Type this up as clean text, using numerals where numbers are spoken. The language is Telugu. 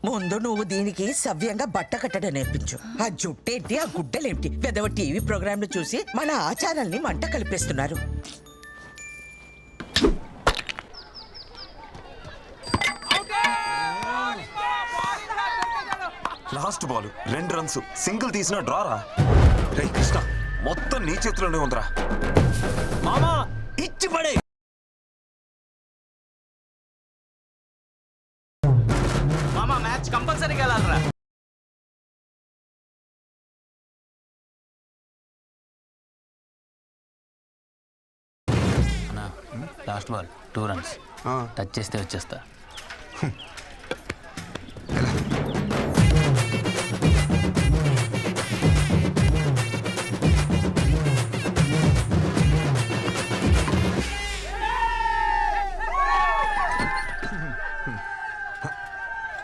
ముందు నువ్వు దీనికి సవ్యంగా బట్ట కట్టడం నేర్పించు. ఆ జుట్టేంటి, ఆ గుడ్డలేంటి, పెదవ టీవీ ప్రోగ్రాంలు చూసి మన ఆచారాల్ని మంట కలిపేస్తున్నారు. లాస్ట్ బాల్ 2 రన్స్, సింగిల్ తీసిన డ్రారా. రే కృష్ణ, మొత్తం నీ చేతిలోనే ఉందిరా. మామా ఇచ్చి పడే. మామా మ్యాచ్ కంపల్సరీ గెలాలరా. లాస్ట్ బాల్ 2 రన్స్, టచ్ చేస్తే వచ్చేస్తా.